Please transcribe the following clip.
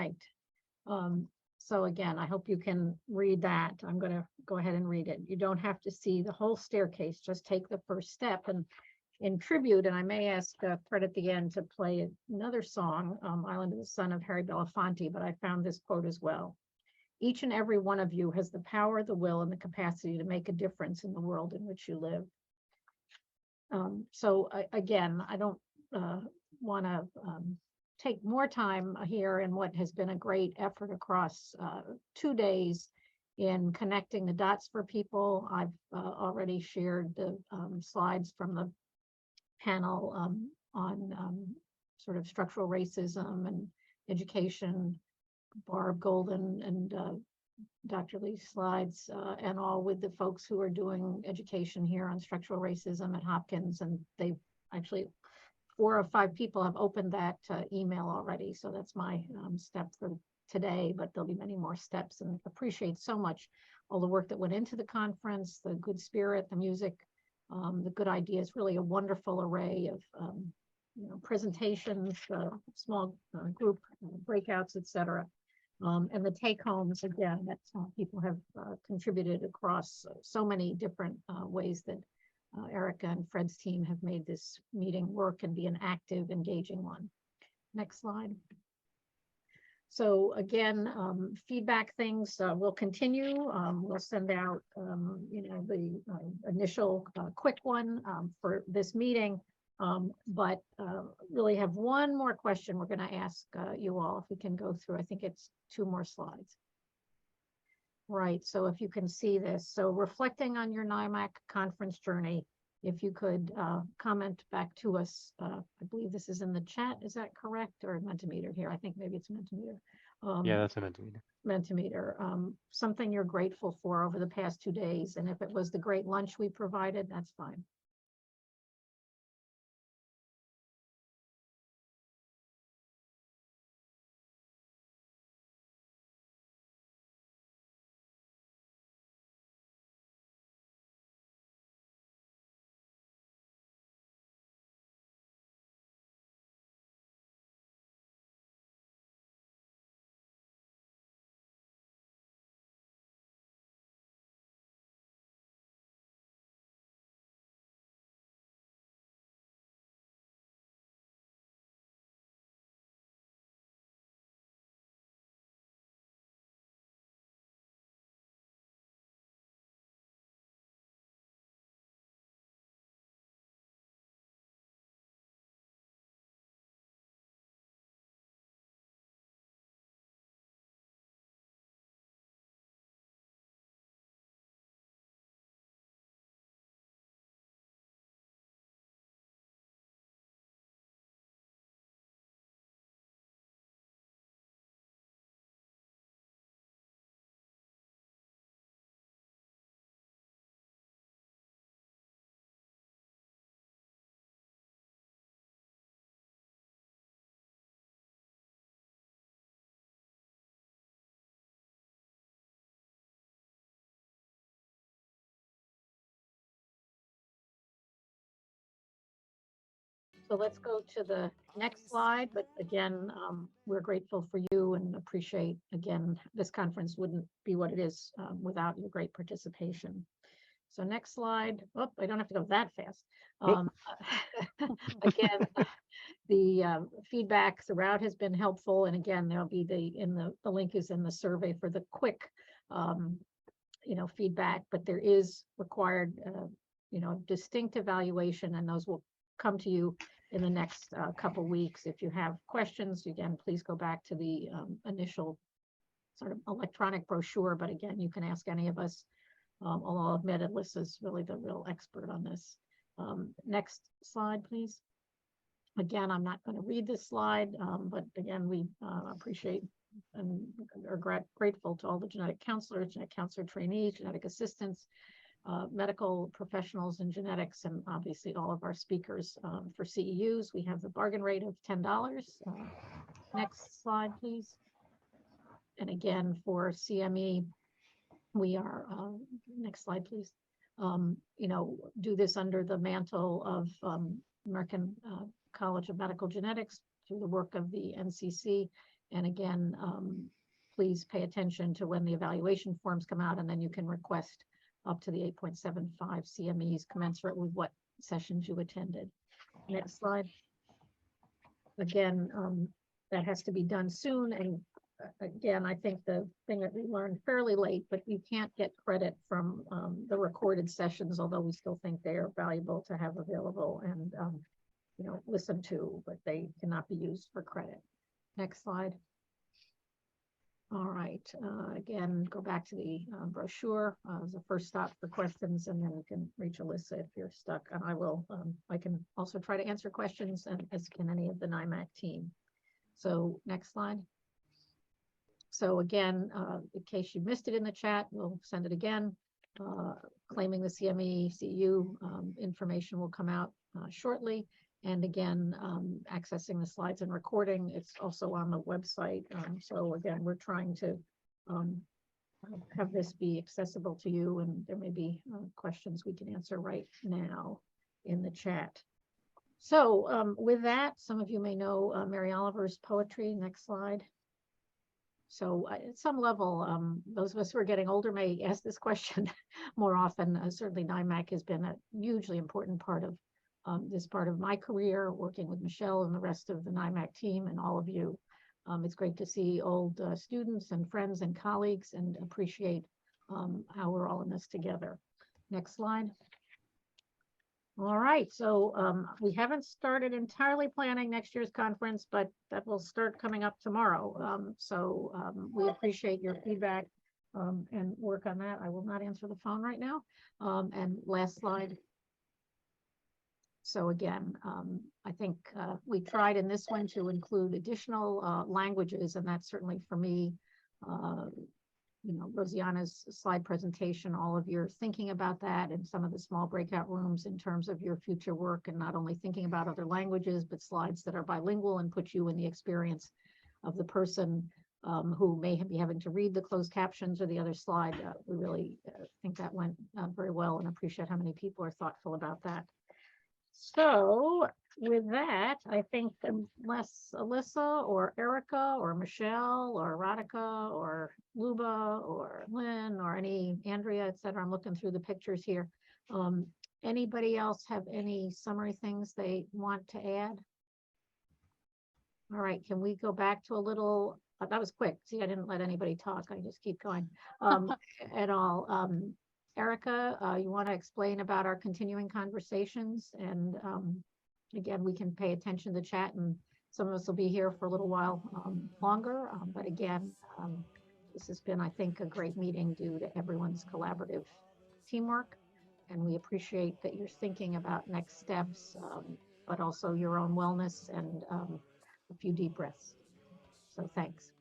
right. So again, I hope you can read that. I'm going to go ahead and read it. You don't have to see the whole staircase, just take the first step. And in tribute, and I may ask Fred at the end to play another song, Island of the Sun of Harry Belafonte, but I found this quote as well. Each and every one of you has the power, the will, and the capacity to make a difference in the world in which you live. Again, I don't want to take more time here in what has been a great effort across 2 days in connecting the dots for people. I've already shared the slides from the panel on sort of structural racism and education, Barb Golden and Dr. Lee's slides, and all with the folks who are doing education here on structural racism at Hopkins. And they've actually, 4 or 5 people have opened that email already. So that's my step for today, but there'll be many more steps, and appreciate so much all the work that went into the conference, the good spirit, the music, the good ideas, really a wonderful array of presentations, small group breakouts, etc. And the take homes, again, that people have contributed across so many different ways that Erica and Fred's team have made this meeting work and be an active, engaging one. Next slide. So again, feedback things will continue. We'll send out, the initial quick one for this meeting. But really have one more question we're going to ask you all, if we can go through. I think it's 2 more slides. Right, so if you can see this. So reflecting on your NYMAC conference journey, if you could comment back to us. I believe this is in the chat. Is that correct? Or Mentimeter here? I think maybe it's Mentimeter. Yeah, that's a Mentimeter. Mentimeter. Something you're grateful for over the past 2 days. And if it was the great lunch we provided, that's fine. So let's go to the next slide. But again, we're grateful for you and appreciate, again, this conference wouldn't be what it is without your great participation. So next slide. Oh, I don't have to go that fast. Again, the feedback throughout has been helpful. And again, there'll be the link is in the survey for the quick, feedback, but there is required, distinct evaluation, and those will come to you in the next couple weeks. If you have questions, again, please go back to the initial sort of electronic brochure. But again, you can ask any of us. Although I'll admit Alyssa's really the real expert on this. Next slide, please. Again, I'm not going to read this slide, but again, we appreciate and are grateful to all the genetic counselors, genetic counselor trainees, genetic assistants, medical professionals in genetics, and obviously all of our speakers. For CEUs, we have the bargain rate of $10. Next slide, please. And again, for CME, we are, next slide, please, do this under the mantle of American College of Medical Genetics through the work of the NCC And again, please pay attention to when the evaluation forms come out, and then you can request up to the 8.75 CMEs commensurate with what sessions you attended. Next slide. Again, that has to be done soon. And again, I think the thing that we learned fairly late, but you can't get credit from the recorded sessions, although we still think they are valuable to have available and you know, listen to, but they cannot be used for credit. Next slide. All right, again, go back to the brochure as a first stop for questions, and then you can reach Alyssa if you're stuck. And I can also try to answer questions, and as can any of the NYMAC team. So next slide. So again, in case you missed it in the chat, we'll send it again. Claiming the CME CU information will come out shortly. And again, accessing the slides and recording, it's also on the website. So again, we're trying to have this be accessible to you, and there may be questions we can answer right now in the chat. So with that, some of you may know Mary Oliver's poetry. Next slide. So at some level, those of us who are getting older may ask this question more often. Certainly NYMAC has been a hugely important part of this part of my career, working with Michelle and the rest of the NYMAC team and all of you. It's great to see old students and friends and colleagues, and appreciate how we're all in this together. Next slide. All right, so we haven't started entirely planning next year's conference, but that will start coming up tomorrow. We appreciate your feedback and work on that. I will not answer the phone right now. And last slide. So again, I think we tried in this one to include additional languages, and that's certainly for me, you know, Rosianna's slide presentation, all of your thinking about that in some of the small breakout rooms in terms of your future work, and not only thinking about other languages, but slides that are bilingual and put you in the experience of the person who may be having to read the closed captions or the other slide. We really think that went very well, and appreciate how many people are thoughtful about that. So with that, I think unless Alyssa or Erica or Michelle or Radhika or Luba or Lynn or any Andrea, et cetera, I'm looking through the pictures here. Anybody else have any summary things they want to add? All right, can we go back to a little, that was quick. See, I didn't let anybody talk. I just keep going at all. Erica, you want to explain about our continuing conversations? And again, we can pay attention to the chat, and some of us will be here for a little while longer. But again, this has been, I think, a great meeting due to everyone's collaborative teamwork. And we appreciate that you're thinking about next steps, but also your own wellness and a few deep breaths. So thanks.